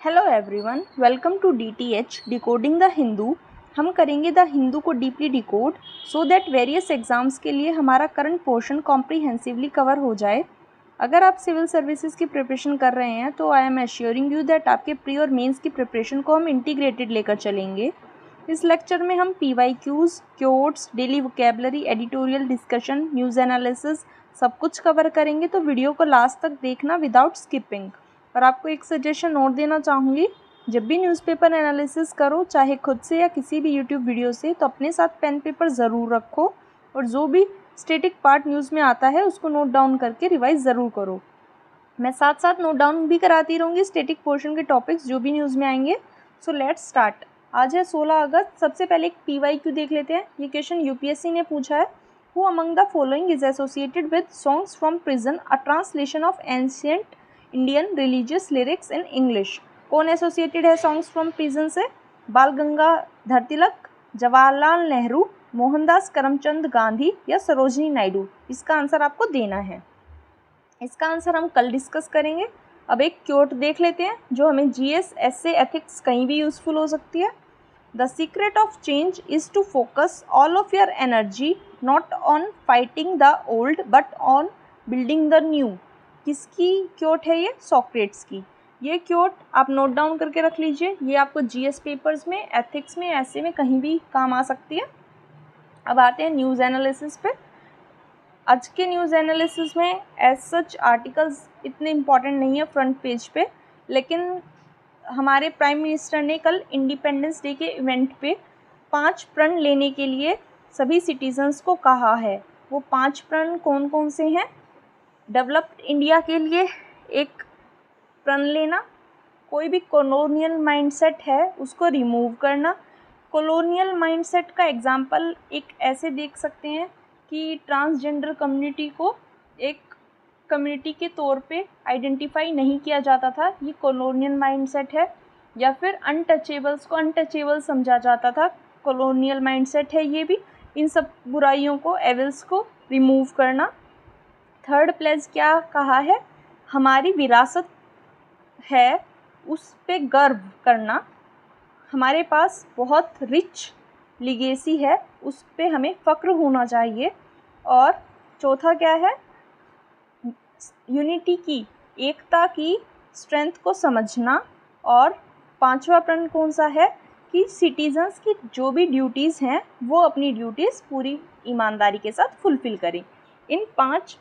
Hello everyone, welcome to DTH decoding the Hindu. हम करेंगे the Hindu को deeply decode so that various exams के लिए हमारा करंट पोर्शन कॉम्प्रीहेंसिवली कवर हो जाए। अगर आप सिविल सर्विसेज की प्रिपरेशन कर रहे हैं तो I am assuring you that आपके प्री और मेंस की प्रिपरेशन को हम इंटीग्रेटेड लेकर चलेंगे। इस लेक्चर में हम PYQs, quotes, daily vocabulary, editorial discussion, news analysis सब कुछ कवर करेंगे, तो वीडियो को लास्ट तक देखना विदाउट स्किपिंग। और आपको एक सजेशन नोट देना चाहूँगी, जब भी न्यूज़पेपर एनालिसिस करो, चाहे खुद से या किसी भी यूट्यूब वीडियो से, तो अपने साथ पेन पेपर ज़रूर रखो और जो भी स्टैटिक पार्ट न्यूज़ में आता है उसको नोट डाउन करके रिवाइज ज़रूर करो। मैं साथ साथ नोट डाउन भी कराती रहूँगी स्टैटिक पोर्शन के टॉपिक्स जो भी न्यूज़ में आएंगे। So let's start. आज है 16 अगस्त। सबसे पहले एक PYQ देख लेते हैं। ये क्वेश्चन UPSC ने पूछा है, who among the following is associated with songs from prison, a translation of ancient Indian religious lyrics in English. कौन एसोसिएटेड है सॉन्ग्स फ्रॉम प्रिजन से? बाल गंगाधर तिलक, जवाहरलाल नेहरू, मोहनदास करमचंद गांधी या सरोजिनी नायडू। इसका आंसर आपको देना है। इसका आंसर हम कल डिस्कस करेंगे। अब एक क्योट देख लेते हैं जो हमें GS, एसए, एथिक्स कहीं भी यूजफुल हो सकती है। The secret of change is to focus all of your energy not on fighting the old but on building the new. किसकी क्योट है ये? सॉक्रेट्स की। ये क्योट आप नोट डाउन करके रख लीजिए। ये आपको GS पेपर्स में, एथिक्स में, ऐसे में कहीं भी काम आ सकती है। अब आते हैं न्यूज़ एनालिसिस पे। आज के न्यूज़ एनालिसिस में एज सच आर्टिकल्स इतने इम्पॉर्टेंट नहीं है फ्रंट पेज पे, लेकिन हमारे प्राइम मिनिस्टर ने कल इंडिपेंडेंस डे के इवेंट पे 5 प्रण लेने के लिए सभी सिटीजन्स को कहा है। वो 5 प्रण कौन कौन से हैं? डेवलप्ड इंडिया के लिए एक प्रण लेना, कोई भी कॉलोनियल माइंडसेट है उसको रिमूव करना। कॉलोनियल माइंडसेट का एग्जांपल एक ऐसे देख सकते हैं कि ट्रांसजेंडर कम्युनिटी को एक कम्युनिटी के तौर पे आइडेंटिफाई नहीं किया जाता था, ये कॉलोनियल माइंडसेट है। या फिर अनटचेबल्स को अनटचेबल समझा जाता था, कॉलोनियल माइंडसेट है ये भी। इन सब बुराइयों को, एविल्स को रिमूव करना। थर्ड प्लेस क्या कहा है? हमारी विरासत है उस पे गर्व करना, हमारे पास बहुत रिच लिगेसी है उस पे हमें फ़ख्र होना चाहिए। और चौथा क्या है? यूनिटी की, एकता की स्ट्रेंथ को समझना। और 5वां प्रण कौन सा है? कि सिटीजन्स की जो भी ड्यूटीज़ हैं वो अपनी ड्यूटीज़ पूरी ईमानदारी के साथ फुलफ़िल करें। इन 5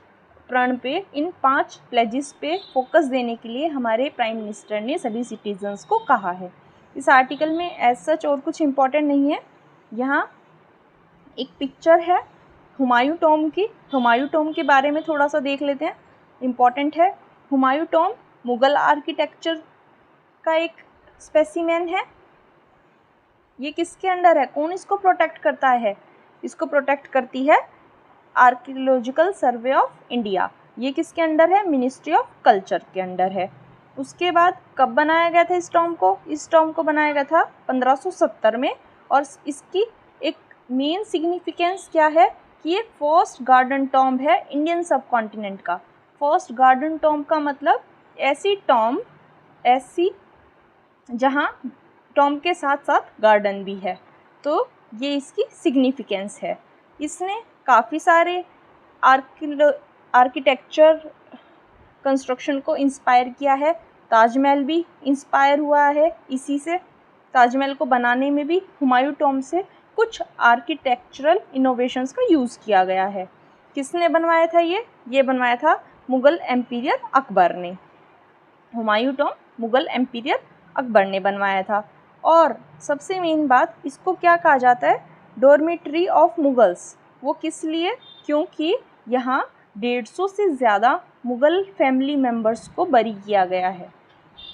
प्रण पे, इन 5 प्लेजेस पे फोकस देने के लिए हमारे प्राइम मिनिस्टर ने सभी सिटीजन्स को कहा है। इस आर्टिकल में एज सच और कुछ इम्पोर्टेंट नहीं है। यहाँ एक पिक्चर है हुमायूं टॉम्ब की। हुमायूं टॉम्ब के बारे में थोड़ा सा देख लेते हैं, इम्पॉर्टेंट है। हुमायूं टॉम्ब मुग़ल आर्किटेक्चर का एक स्पेसिमेन है। ये किसके अंडर है? कौन इसको प्रोटेक्ट करता है? इसको प्रोटेक्ट करती है आर्कियोलॉजिकल सर्वे ऑफ इंडिया। ये किसके अंडर है? मिनिस्ट्री ऑफ कल्चर के अंडर है। उसके बाद कब बनाया गया था इस टॉम्ब को? इस टॉम्ब को बनाया गया था 1570 में। और इसकी एक मेन सिग्निफिकेंस क्या है कि ये फर्स्ट गार्डन टॉम्ब है इंडियन सब कॉन्टिनेंट का। फर्स्ट गार्डन टॉम्ब का मतलब ऐसी टॉम्ब, ऐसी जहाँ टॉम्ब के साथ साथ गार्डन भी है। तो ये इसकी सिग्निफिकेंस है। इसने काफ़ी सारे आर्किटेक्चर कंस्ट्रक्शन को इंस्पायर किया है। ताजमहल भी इंस्पायर हुआ है इसी से। ताजमहल को बनाने में भी हुमायूं टॉम्ब से कुछ आर्किटेक्चरल इनोवेशंस का यूज़ किया गया है। किसने बनवाया था ये बनवाया था मुग़ल एम्पीरियर अकबर ने। हुमायूं टॉम्ब मुग़ल एम्पीरियर अकबर ने बनवाया था। और सबसे मेन बात, इसको क्या कहा जाता है? Dormitory of Mughals. वो किस लिए? क्योंकि यहाँ 150 से ज़्यादा मुग़ल फैमिली मेम्बर्स को बरी किया गया है।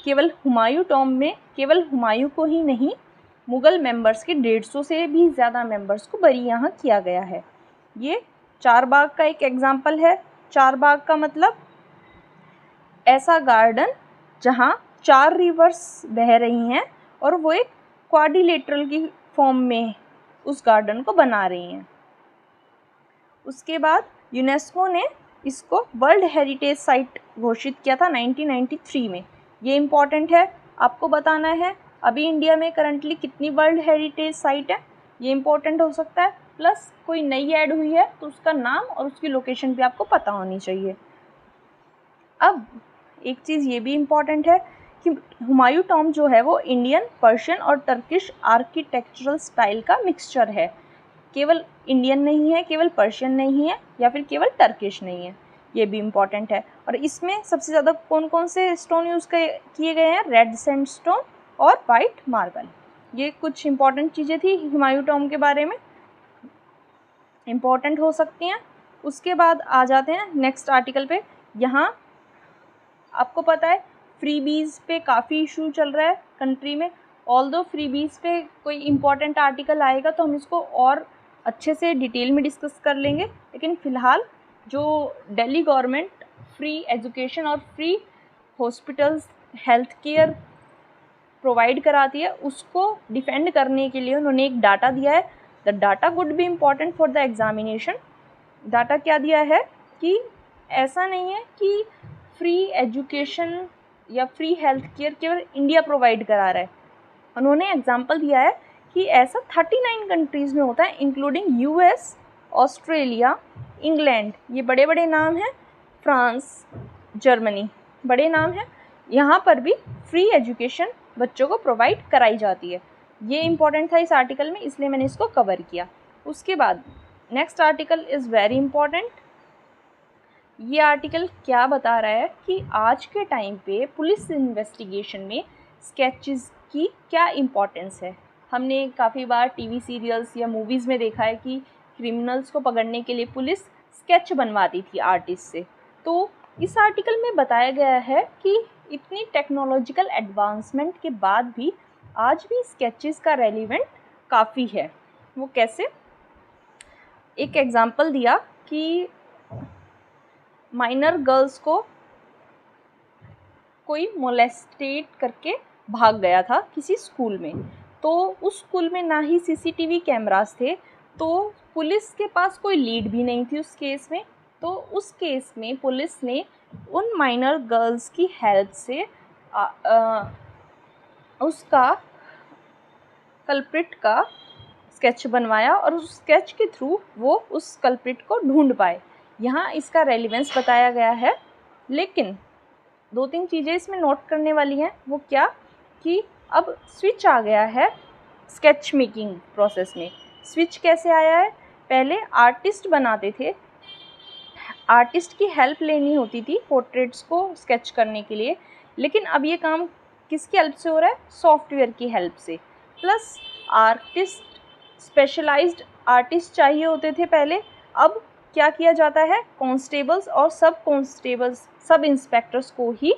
केवल हुमायूं टॉम्ब में केवल हुमायूं को ही नहीं, मुग़ल मेंबर्स के 150 से भी ज़्यादा मेंबर्स को बरी यहाँ किया गया है। ये चारबाग का एक एग्जाम्पल है। चारबाग का मतलब ऐसा गार्डन जहाँ 4 रिवर्स बह रही हैं और वो एक क्वाड्रिलेटरल की फॉर्म में उस गार्डन को बना रही हैं। उसके बाद यूनेस्को ने इसको वर्ल्ड हेरिटेज साइट घोषित किया था 1993 में। ये इम्पॉर्टेंट है। आपको बताना है अभी इंडिया में करंटली कितनी वर्ल्ड हेरिटेज साइट है, ये इंपॉर्टेंट हो सकता है, प्लस कोई नई ऐड हुई है तो उसका नाम और उसकी लोकेशन भी आपको पता होनी चाहिए। अब एक चीज़ ये भी इम्पॉर्टेंट है कि हुमायूं टॉम्ब जो है वो इंडियन, पर्शियन और टर्किश आर्किटेक्चरल स्टाइल का मिक्सचर है। केवल इंडियन नहीं है, केवल पर्शियन नहीं है, या फिर केवल टर्किश नहीं है, ये भी इम्पॉर्टेंट है। और इसमें सबसे ज़्यादा कौन कौन से स्टोन यूज़ किए गए हैं, रेड सैंडस्टोन और वाइट मार्बल। ये कुछ इंपॉर्टेंट चीज़ें थी हुमायूं टॉम्ब के बारे में, इम्पॉर्टेंट हो सकती हैं। उसके बाद आ जाते हैं नेक्स्ट आर्टिकल पे। यहाँ आपको पता है फ्रीबीज़ पे काफ़ी इशू चल रहा है कंट्री में। ऑल्दो फ्रीबीज़ पे कोई इम्पॉर्टेंट आर्टिकल आएगा तो हम इसको और अच्छे से डिटेल में डिस्कस कर लेंगे, लेकिन फ़िलहाल जो दिल्ली गवर्नमेंट फ्री एजुकेशन और free hospitals, health care provide कराती है, उसको डिफेंड करने के लिए उन्होंने एक डाटा दिया है। The data would be important for the examination. Data क्या दिया है कि ऐसा नहीं है कि फ्री एजुकेशन या फ्री हेल्थ केयर केवल इंडिया प्रोवाइड करा रहा है। उन्होंने एग्जांपल दिया है कि ऐसा 39 कंट्रीज़ में होता है, इंक्लूडिंग यूएस, ऑस्ट्रेलिया, इंग्लैंड, ये बड़े बड़े नाम हैं, फ्रांस, जर्मनी, बड़े नाम हैं। यहाँ पर भी फ्री एजुकेशन बच्चों को प्रोवाइड कराई जाती है। ये इम्पॉर्टेंट था इस आर्टिकल में, इसलिए मैंने इसको कवर किया। उसके बाद next article is very important. ये आर्टिकल क्या बता रहा है कि आज के टाइम पे पुलिस इन्वेस्टिगेशन में स्केचेस की क्या इम्पोर्टेंस है। हमने काफ़ी बार टीवी सीरियल्स या मूवीज़ में देखा है कि क्रिमिनल्स को पकड़ने के लिए पुलिस स्केच बनवाती थी आर्टिस्ट से। तो इस आर्टिकल में बताया गया है कि इतनी टेक्नोलॉजिकल एडवांसमेंट के बाद भी आज भी स्केचेस का रेलिवेंट काफ़ी है। वो कैसे, एक एग्ज़ाम्पल दिया कि माइनर गर्ल्स को कोई मोलेस्टेट करके भाग गया था किसी स्कूल में, तो उस स्कूल में ना ही सीसीटीवी कैमरास थे, तो पुलिस के पास कोई लीड भी नहीं थी उस केस में। तो उस केस में पुलिस ने उन माइनर गर्ल्स की हेल्प से उसका कल्प्रिट का स्केच बनवाया और उस स्केच के थ्रू वो उस कल्प्रिट को ढूंढ पाए। यहाँ इसका रेलिवेंस बताया गया है, लेकिन 2-3 चीज़ें इसमें नोट करने वाली हैं। वो क्या कि अब स्विच आ गया है स्केच मेकिंग प्रोसेस में। स्विच कैसे आया है, पहले आर्टिस्ट बनाते थे, आर्टिस्ट की हेल्प लेनी होती थी पोर्ट्रेट्स को स्केच करने के लिए, लेकिन अब ये काम किसकी हेल्प से हो रहा है, सॉफ्टवेयर की हेल्प से। प्लस आर्टिस्ट, स्पेशलाइज्ड आर्टिस्ट चाहिए होते थे पहले, अब क्या किया जाता है, कांस्टेबल्स और सब कांस्टेबल्स, सब इंस्पेक्टर्स को ही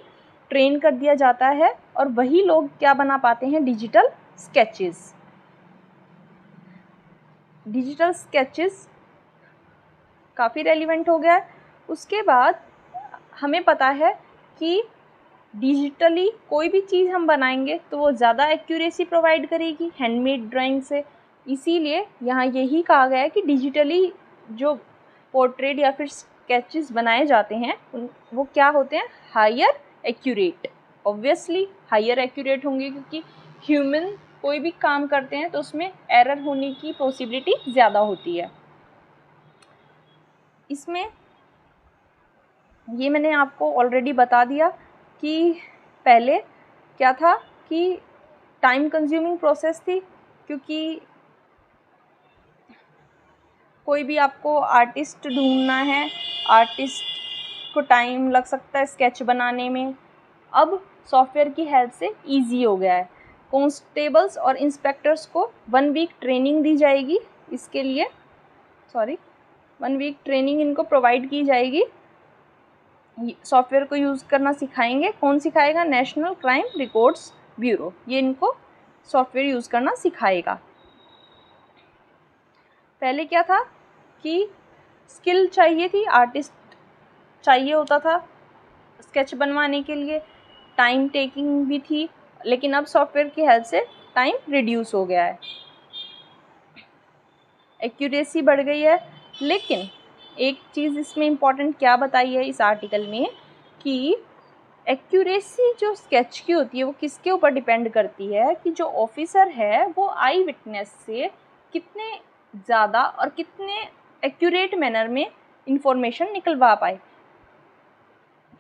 ट्रेन कर दिया जाता है और वही लोग क्या बना पाते हैं, डिजिटल स्केचेस। डिजिटल स्केचेस काफ़ी रेलिवेंट हो गया है। उसके बाद हमें पता है कि डिजिटली कोई भी चीज़ हम बनाएंगे तो वो ज़्यादा एक्यूरेसी प्रोवाइड करेगी हैंडमेड ड्राइंग से। इसीलिए यहाँ यही कहा गया है कि डिजिटली जो पोर्ट्रेट या फिर स्केचेस बनाए जाते हैं वो क्या होते हैं, higher accurate. Obviously higher accurate होंगे क्योंकि ह्यूमन कोई भी काम करते हैं तो उसमें एरर होने की पॉसिबिलिटी ज़्यादा होती है। इसमें ये मैंने आपको ऑलरेडी बता दिया कि पहले क्या था कि टाइम कंज्यूमिंग प्रोसेस थी, क्योंकि कोई भी आपको आर्टिस्ट ढूंढना है, आर्टिस्ट को टाइम लग सकता है स्केच बनाने में। अब सॉफ्टवेयर की हेल्प से इजी हो गया है। कांस्टेबल्स और इंस्पेक्टर्स को 1 वीक ट्रेनिंग दी जाएगी, इसके लिए 1 वीक ट्रेनिंग इनको प्रोवाइड की जाएगी। सॉफ्टवेयर को यूज़ करना सिखाएंगे। कौन सिखाएगा, नेशनल क्राइम रिकॉर्ड्स ब्यूरो, ये इनको सॉफ्टवेयर यूज़ करना सिखाएगा। पहले क्या था कि स्किल चाहिए थी, आर्टिस्ट चाहिए होता था स्केच बनवाने के लिए, टाइम टेकिंग भी थी, लेकिन अब सॉफ्टवेयर की हेल्प से टाइम रिड्यूस हो गया है, एक्यूरेसी बढ़ गई है। लेकिन एक चीज़ इसमें इम्पॉर्टेंट क्या बताई है इस आर्टिकल में कि एक्यूरेसी जो स्केच की होती है वो किसके ऊपर डिपेंड करती है कि जो ऑफिसर है वो आई विटनेस से कितने ज़्यादा और कितने एक्यूरेट मैनर में इंफॉर्मेशन निकलवा पाए।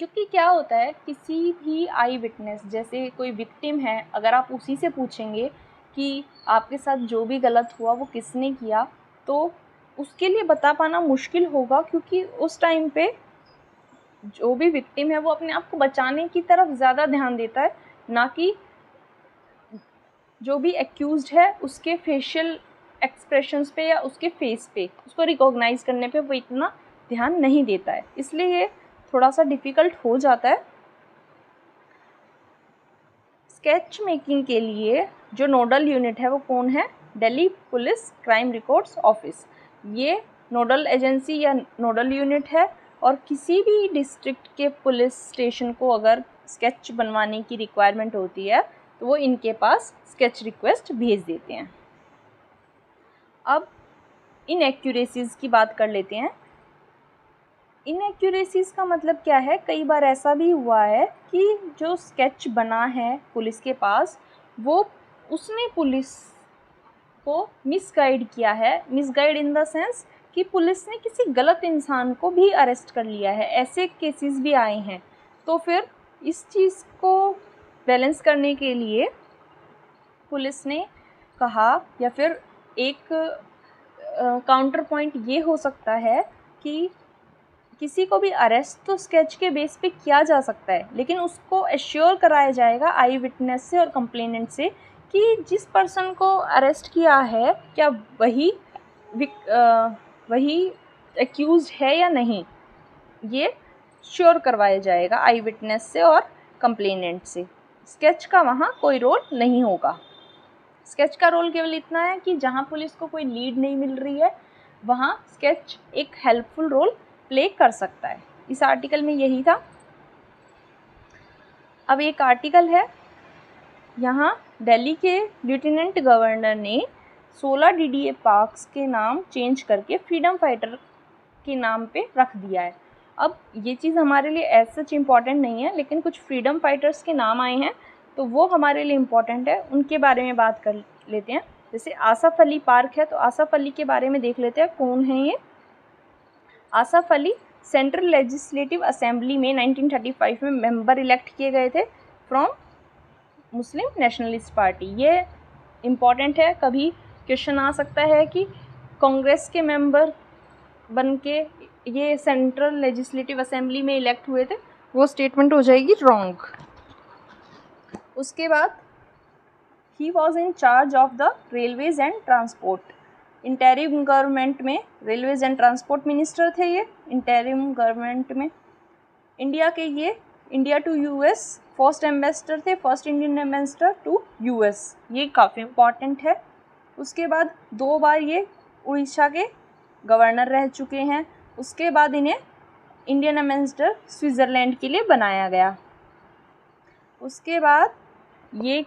क्योंकि क्या होता है, किसी भी आई विटनेस, जैसे कोई विक्टिम है, अगर आप उसी से पूछेंगे कि आपके साथ जो भी गलत हुआ वो किसने किया, तो उसके लिए बता पाना मुश्किल होगा, क्योंकि उस टाइम पे जो भी विक्टिम है वो अपने आप को बचाने की तरफ ज़्यादा ध्यान देता है, ना कि जो भी एक्यूज्ड है उसके फेशियल एक्सप्रेशंस पे या उसके फेस पे, उसको रिकॉग्नाइज करने पे वो इतना ध्यान नहीं देता है। इसलिए ये थोड़ा सा डिफ़िकल्ट हो जाता है। स्केच मेकिंग के लिए जो नोडल यूनिट है वो कौन है? Delhi police crime records office. ये नोडल एजेंसी या नोडल यूनिट है, और किसी भी डिस्ट्रिक्ट के पुलिस स्टेशन को अगर स्केच बनवाने की रिक्वायरमेंट होती है तो वो इनके पास स्केच रिक्वेस्ट भेज देते हैं। अब इनएक्यूरेसीज़ की बात कर लेते हैं। इनएक्यूरेसीज़ का मतलब क्या है? कई बार ऐसा भी हुआ है कि जो स्केच बना है पुलिस के पास, वो उसने पुलिस को मिसगाइड किया है। मिसगाइड इन द सेंस कि पुलिस ने किसी गलत इंसान को भी अरेस्ट कर लिया है, ऐसे केसेस भी आए हैं। तो फिर इस चीज़ को बैलेंस करने के लिए पुलिस ने कहा, या फिर एक काउंटर पॉइंट ये हो सकता है कि किसी को भी अरेस्ट तो स्केच के बेस पे किया जा सकता है, लेकिन उसको एश्योर कराया जाएगा आई विटनेस से और कंप्लेनेंट से कि जिस पर्सन को अरेस्ट किया है क्या वही एक्यूज्ड है या नहीं, ये श्योर करवाया जाएगा आई विटनेस से और कंप्लेनेंट से। स्केच का वहाँ कोई रोल नहीं होगा। स्केच का रोल केवल इतना है कि जहाँ पुलिस को कोई लीड नहीं मिल रही है वहाँ स्केच एक हेल्पफुल रोल प्ले कर सकता है। इस आर्टिकल में यही था। अब एक आर्टिकल है, यहाँ दिल्ली के लेफ्टिनेंट गवर्नर ने 16 डीडीए पार्क्स के नाम चेंज करके फ्रीडम फाइटर के नाम पे रख दिया है। अब ये चीज़ हमारे लिए एज सच इम्पॉर्टेंट नहीं है, लेकिन कुछ फ्रीडम फाइटर्स के नाम आए हैं तो वो हमारे लिए इम्पॉर्टेंट है, उनके बारे में बात कर लेते हैं। जैसे आसफ़ अली पार्क है, तो आसफ़ अली के बारे में देख लेते हैं कौन है ये। Asaf Ali central legislative assembly में 1935 में मेंबर इलेक्ट किए गए थे फ्रॉम मुस्लिम नेशनलिस्ट पार्टी। ये इम्पॉर्टेंट है, कभी क्वेश्चन आ सकता है कि कांग्रेस के मेंबर बन के ये सेंट्रल लेजिस्लेटिव असेंबली में इलेक्ट हुए थे, वो स्टेटमेंट हो जाएगी रॉन्ग। उसके बाद ही was in charge of the railways and transport. Interim government में रेलवेज एंड ट्रांसपोर्ट मिनिस्टर थे ये इंटरिम गवर्नमेंट में। India to US first ambassador थे, first Indian ambassador to US, ये काफ़ी इम्पॉर्टेंट है। उसके बाद 2 बार ये उड़ीसा के गवर्नर रह चुके हैं। उसके बाद इन्हें इंडियन एम्बेसडर स्विट्ज़रलैंड के लिए बनाया गया। उसके बाद ये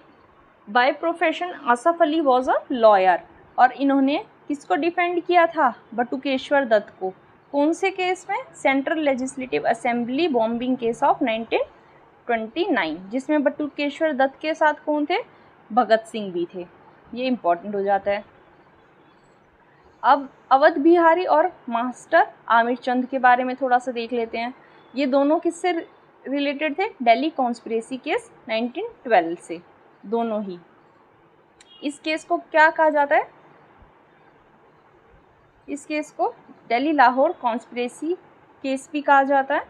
by profession Asaf Ali was a lawyer, और इन्होंने किसको डिफेंड किया था? बटुकेश्वर दत्त को। कौन से केस में? Central legislative assembly bombing case of 1929, जिसमें बटुकेश्वर दत्त के साथ कौन थे? भगत सिंह भी थे। ये इम्पोर्टेंट हो जाता है। अब अवध बिहारी और मास्टर आमिर चंद के बारे में थोड़ा सा देख लेते हैं। ये दोनों किससे रिलेटेड थे? दिल्ली कॉन्स्पिरेसी केस 1912 से, दोनों ही। इस केस को क्या कहा जाता है? इस केस को दिल्ली लाहौर कॉन्स्पिरेसी केस भी कहा जाता है।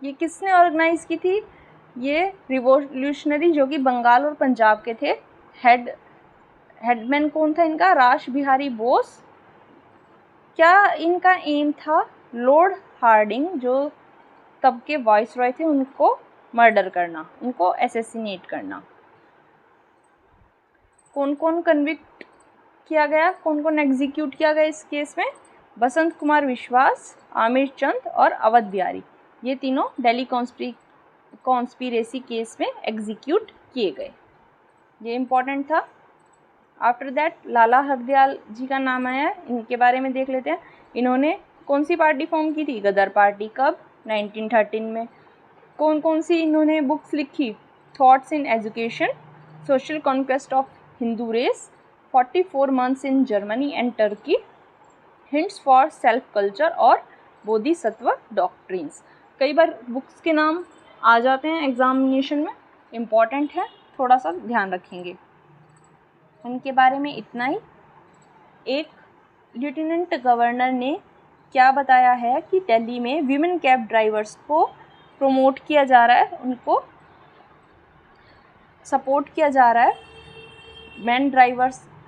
ये किसने ऑर्गेनाइज की थी? ये रिवॉल्यूशनरी जो कि बंगाल और पंजाब के थे। हेडमैन कौन था इनका? रास बिहारी बोस। क्या इनका एम था? लॉर्ड हार्डिंग जो तब के वाइसरॉय थे उनको मर्डर करना, उनको असैसिनेट करना। कौन कौन कन्विक्ट किया गया, कौन कौन एग्जीक्यूट किया गया इस केस में? बसंत कुमार विश्वास, आमिर चंद और अवध बिहारी, ये तीनों दिल्ली कॉन्स्पिरेसी केस में एग्जीक्यूट किए गए। ये इम्पॉर्टेंट था। आफ्टर दैट लाला हरदयाल जी का नाम आया, इनके बारे में देख लेते हैं। इन्होंने कौन सी पार्टी फॉर्म की थी? गदर पार्टी। कब? 1913 में। कौन कौन सी इन्होंने बुक्स लिखी? Thoughts in education, social conquest of Hindu race, 44 months in Germany and Turkey, hints for self culture और बोधिसत्व डॉक्ट्रिन्स। कई बार बुक्स के नाम आ जाते हैं एग्जामिनेशन में, इम्पॉर्टेंट है, थोड़ा सा ध्यान रखेंगे। उनके बारे में इतना ही। एक लेफ्टिनेंट गवर्नर ने क्या बताया है कि दिल्ली में वीमेन कैब ड्राइवर्स को प्रमोट किया जा रहा है, उनको सपोर्ट किया जा रहा है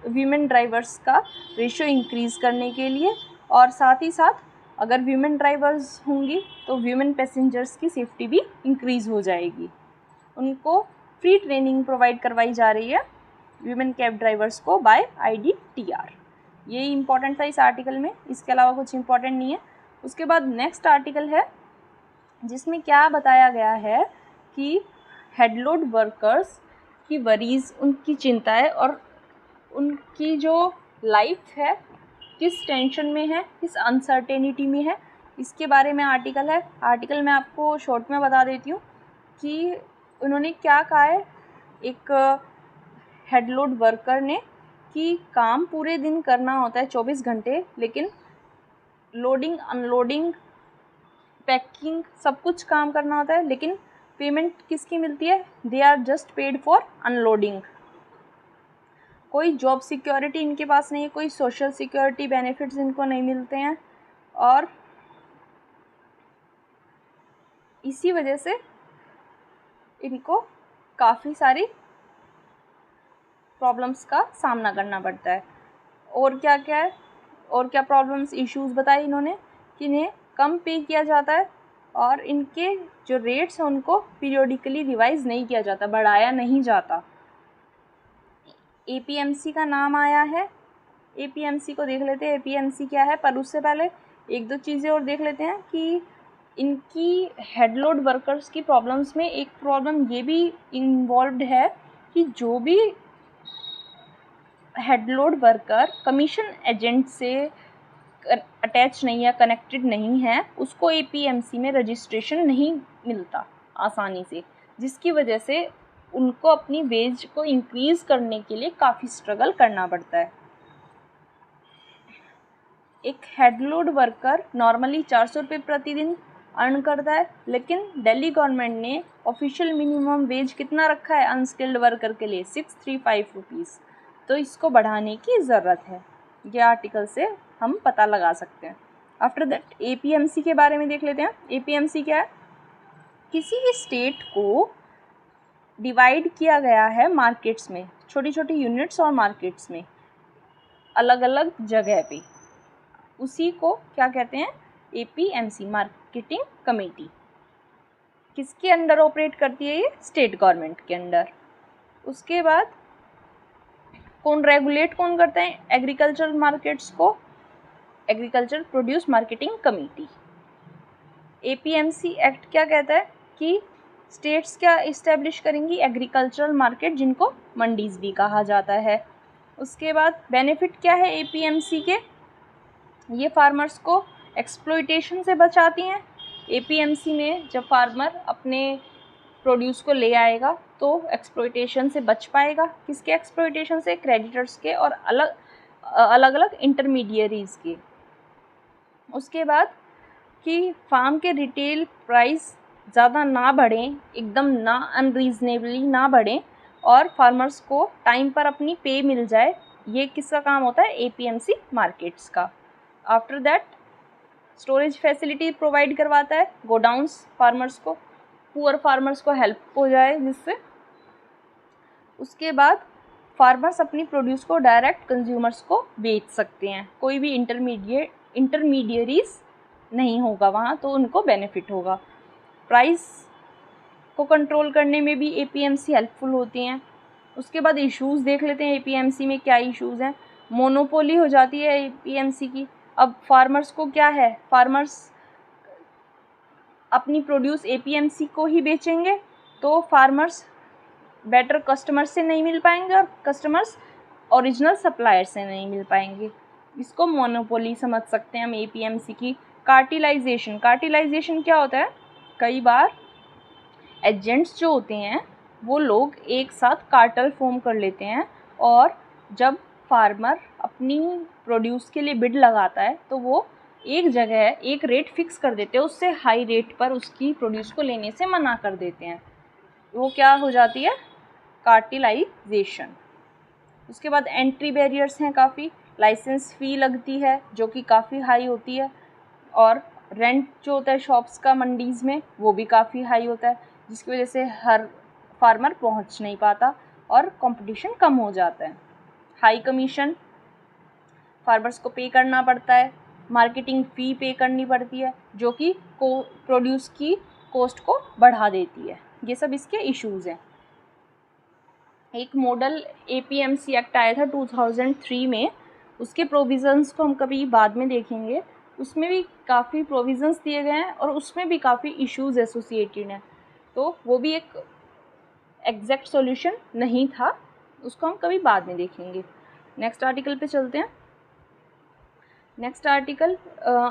वीमेन ड्राइवर्स का रेशियो इंक्रीज़ करने के लिए, और साथ ही साथ अगर वीमेन ड्राइवर्स होंगी तो वीमेन पैसेंजर्स की सेफ्टी भी इंक्रीज़ हो जाएगी। उनको फ्री ट्रेनिंग प्रोवाइड करवाई जा रही है वीमेन कैब ड्राइवर्स को बाय IDTR। ये इम्पॉर्टेंट था इस आर्टिकल में, इसके अलावा कुछ इम्पॉर्टेंट नहीं है। उसके बाद नेक्स्ट आर्टिकल है जिसमें क्या बताया गया है कि हेडलोड वर्कर्स की वरीज, उनकी चिंताएं और उनकी जो लाइफ है किस टेंशन में है, किस अनसर्टेनिटी में है, इसके बारे में आर्टिकल है। आर्टिकल मैं आपको शॉर्ट में बता देती हूँ कि उन्होंने क्या कहा है। एक हेडलोड वर्कर ने कि काम पूरे दिन करना होता है 24 घंटे, लेकिन लोडिंग अनलोडिंग पैकिंग सब कुछ काम करना होता है, लेकिन पेमेंट किसकी मिलती है? They are just paid for unloading. कोई जॉब सिक्योरिटी इनके पास नहीं है, कोई सोशल सिक्योरिटी बेनिफिट्स इनको नहीं मिलते हैं, और इसी वजह से इनको काफ़ी सारी प्रॉब्लम्स का सामना करना पड़ता है। और क्या क्या है, और क्या प्रॉब्लम्स इश्यूज़ बताए इन्होंने कि इन्हें कम पे किया जाता है और इनके जो रेट्स हैं उनको पीरियोडिकली रिवाइज नहीं किया जाता, बढ़ाया नहीं जाता। APMC का नाम आया है, APMC को देख लेते हैं APMC क्या है, पर उससे पहले एक दो चीज़ें और देख लेते हैं कि इनकी हेडलोड वर्कर्स की प्रॉब्लम्स में एक प्रॉब्लम ये भी इन्वॉल्व्ड है कि जो भी हेडलोड वर्कर कमीशन एजेंट से अटैच नहीं है, कनेक्टेड नहीं है, उसको APMC में रजिस्ट्रेशन नहीं मिलता आसानी से, जिसकी वजह से उनको अपनी वेज को इंक्रीज़ करने के लिए काफ़ी स्ट्रगल करना पड़ता है। एक हेडलोड वर्कर नॉर्मली 400 रुपये प्रतिदिन अर्न करता है, लेकिन दिल्ली गवर्नमेंट ने ऑफिशियल मिनिमम वेज कितना रखा है अनस्किल्ड वर्कर के लिए? 635 रुपीज़। तो इसको बढ़ाने की ज़रूरत है, ये आर्टिकल से हम पता लगा सकते हैं। आफ्टर दैट APMC के बारे में देख लेते हैं। APMC क्या है? किसी भी स्टेट को डिवाइड किया गया है मार्केट्स में, छोटी छोटी यूनिट्स और मार्केट्स में अलग अलग जगह पे, उसी को क्या कहते हैं? APMC, marketing committee. किसके अंडर ऑपरेट करती है ये? स्टेट गवर्नमेंट के अंडर। उसके बाद कौन रेगुलेट कौन करते हैं एग्रीकल्चर मार्केट्स को? Agriculture produce marketing committee. APMC act क्या कहता है कि स्टेट्स क्या इस्टेब्लिश करेंगी? एग्रीकल्चरल मार्केट, जिनको मंडीज भी कहा जाता है। उसके बाद बेनिफिट क्या है APMC के? ये फार्मर्स को एक्सप्लॉइटेशन से बचाती हैं। APMC में जब फार्मर अपने प्रोड्यूस को ले आएगा तो एक्सप्लॉइटेशन से बच पाएगा। किसके एक्सप्लॉइटेशन से? क्रेडिटर्स के और अलग अलग इंटरमीडियरीज़ के। उसके बाद कि फार्म के रिटेल प्राइस ज़्यादा ना बढ़ें, एकदम ना अनरीजनेबली ना बढ़ें, और फार्मर्स को टाइम पर अपनी पे मिल जाए। ये किसका काम होता है? APMC मार्केट्स का। After that storage facility provide करवाता है, गोडाउन्स फार्मर्स को, पुअर फार्मर्स को हेल्प हो जाए जिससे। उसके बाद फार्मर्स अपनी प्रोड्यूस को डायरेक्ट कंज्यूमर्स को बेच सकते हैं, कोई भी इंटरमीडियरीज नहीं होगा वहाँ, तो उनको बेनिफिट होगा। प्राइस को कंट्रोल करने में भी APMC हेल्पफुल होती हैं। उसके बाद इश्यूज़ देख लेते हैं APMC में क्या इश्यूज़ हैं। मोनोपोली हो जाती है APMC की। अब फार्मर्स को क्या है, फार्मर्स अपनी प्रोड्यूस APMC को ही बेचेंगे, तो फार्मर्स बेटर कस्टमर से नहीं मिल पाएंगे और कस्टमर्स ओरिजिनल सप्लायर से नहीं मिल पाएंगे। इसको मोनोपोली समझ सकते हैं हम APMC की। कार्टिलाइजेशन क्या होता है? कई बार एजेंट्स जो होते हैं वो लोग एक साथ कार्टेल फॉर्म कर लेते हैं, और जब फार्मर अपनी प्रोड्यूस के लिए बिड लगाता है तो वो एक जगह एक रेट फिक्स कर देते हैं, उससे हाई रेट पर उसकी प्रोड्यूस को लेने से मना कर देते हैं। वो क्या हो जाती है? कार्टेलाइजेशन। उसके बाद एंट्री बैरियर्स हैं काफ़ी, लाइसेंस फ़ी लगती है जो कि काफ़ी हाई होती है, और रेंट जो होता है शॉप्स का मंडीज़ में वो भी काफ़ी हाई होता है, जिसकी वजह से हर फार्मर पहुंच नहीं पाता और कंपटीशन कम हो जाता है। हाई कमीशन फार्मर्स को पे करना पड़ता है, मार्केटिंग फ़ी पे करनी पड़ती है जो कि प्रोड्यूस की कॉस्ट को बढ़ा देती है। ये सब इसके इश्यूज़ हैं। एक मॉडल APMC एक्ट आया था 2003 में, उसके प्रोविज़न्स को हम कभी बाद में देखेंगे। उसमें भी काफ़ी प्रोविज़न्स दिए गए हैं और उसमें भी काफ़ी इश्यूज़ एसोसिएटेड हैं, तो वो भी एक एग्जैक्ट सॉल्यूशन नहीं था, उसको हम कभी बाद में देखेंगे। नेक्स्ट आर्टिकल पे चलते हैं। नेक्स्ट आर्टिकल,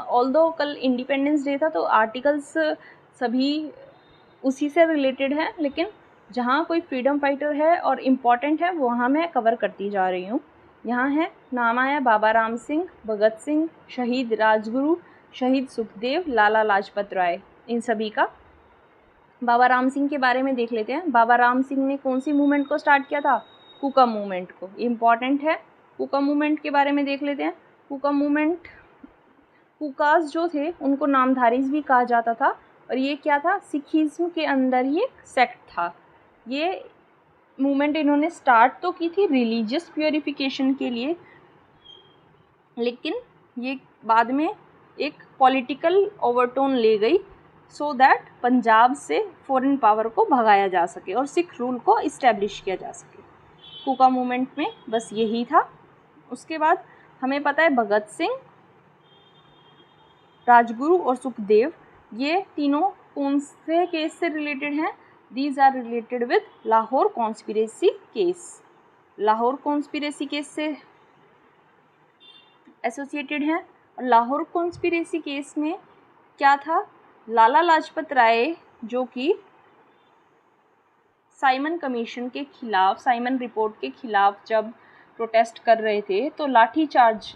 ऑल्दो कल इंडिपेंडेंस डे था तो आर्टिकल्स सभी उसी से रिलेटेड हैं, लेकिन जहाँ कोई फ्रीडम फाइटर है और इम्पॉर्टेंट है वहाँ मैं कवर करती जा रही हूँ। यहाँ है नाम आया बाबा राम सिंह, भगत सिंह, शहीद राजगुरु, शहीद सुखदेव, लाला लाजपत राय, इन सभी का। बाबा राम सिंह के बारे में देख लेते हैं। बाबा राम सिंह ने कौन सी मूवमेंट को स्टार्ट किया था? कुका मूवमेंट को। इम्पॉर्टेंट है, कुका मूवमेंट के बारे में देख लेते हैं। कुका मूवमेंट, कुकास जो थे उनको नामधारीज भी कहा जाता था, और ये क्या था? सिखिज्म के अंदर ही एक सेक्ट था। ये मूवमेंट इन्होंने स्टार्ट तो की थी रिलीजियस प्योरिफिकेशन के लिए, लेकिन ये बाद में एक पॉलिटिकल ओवरटोन ले गई सो दैट पंजाब से फॉरेन पावर को भगाया जा सके और सिख रूल को इस्टेब्लिश किया जा सके। कुका मूवमेंट में बस यही था। उसके बाद हमें पता है भगत सिंह, राजगुरु और सुखदेव, ये तीनों कौन से केस से रिलेटेड हैं? These are related with Lahore conspiracy case. Lahore conspiracy case से एसोसिएटेड हैं। और लाहौर कॉन्स्पिरेसी केस में क्या था? लाला लाजपत राय जो कि साइमन कमीशन के खिलाफ, साइमन रिपोर्ट के खिलाफ जब प्रोटेस्ट कर रहे थे तो लाठी चार्ज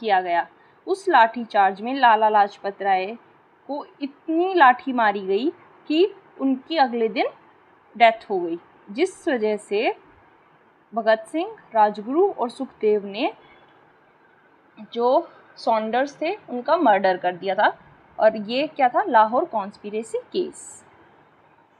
किया गया। उस लाठी चार्ज में लाला लाजपत राय को इतनी लाठी मारी गई कि उनकी अगले दिन डेथ हो गई, जिस वजह से भगत सिंह, राजगुरु और सुखदेव ने जो सॉन्डर्स थे उनका मर्डर कर दिया था। और ये क्या था? Lahore conspiracy case.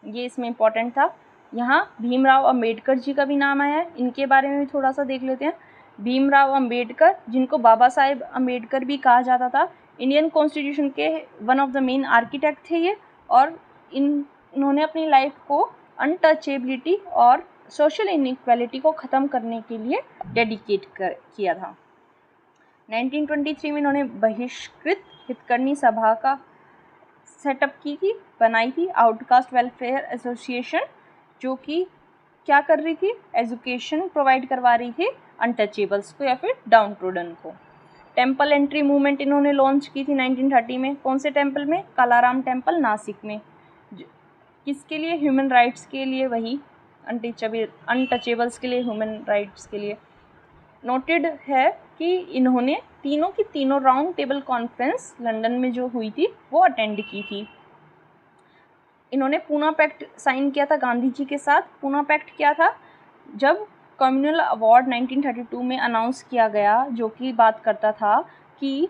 ये इसमें इम्पोर्टेंट था। यहाँ भीमराव अंबेडकर जी का भी नाम आया है, इनके बारे में भी थोड़ा सा देख लेते हैं। भीमराव अंबेडकर, जिनको बाबा साहेब अंबेडकर भी कहा जाता था, इंडियन कॉन्स्टिट्यूशन के one of the main architect थे ये, और इन्होंने अपनी लाइफ को अनटचेबिलिटी और सोशल इनइक्वालिटी को ख़त्म करने के लिए डेडिकेट किया था। 1923 में इन्होंने बहिष्कृत हितकर्णी सभा का सेटअप की थी, बनाई थी, आउटकास्ट वेलफेयर एसोसिएशन, जो कि क्या कर रही थी? एजुकेशन प्रोवाइड करवा रही थी अनटचेबल्स को या फिर डाउन ट्रोडन को। टेम्पल एंट्री मूवमेंट इन्होंने लॉन्च की थी 1930 में। कौन से टेम्पल में? कालाराम टेम्पल नासिक में। किसके लिए? ह्यूमन राइट्स के लिए, वही अनटचेबल्स के लिए, ह्यूमन राइट्स के लिए। नोटेड है कि इन्होंने तीनों की तीनों राउंड टेबल कॉन्फ्रेंस लंदन में जो हुई थी वो अटेंड की थी। इन्होंने पूना पैक्ट साइन किया था गांधी जी के साथ। पूना पैक्ट क्या था? जब कम्युनल अवार्ड 1932 में अनाउंस किया गया, जो कि बात करता था कि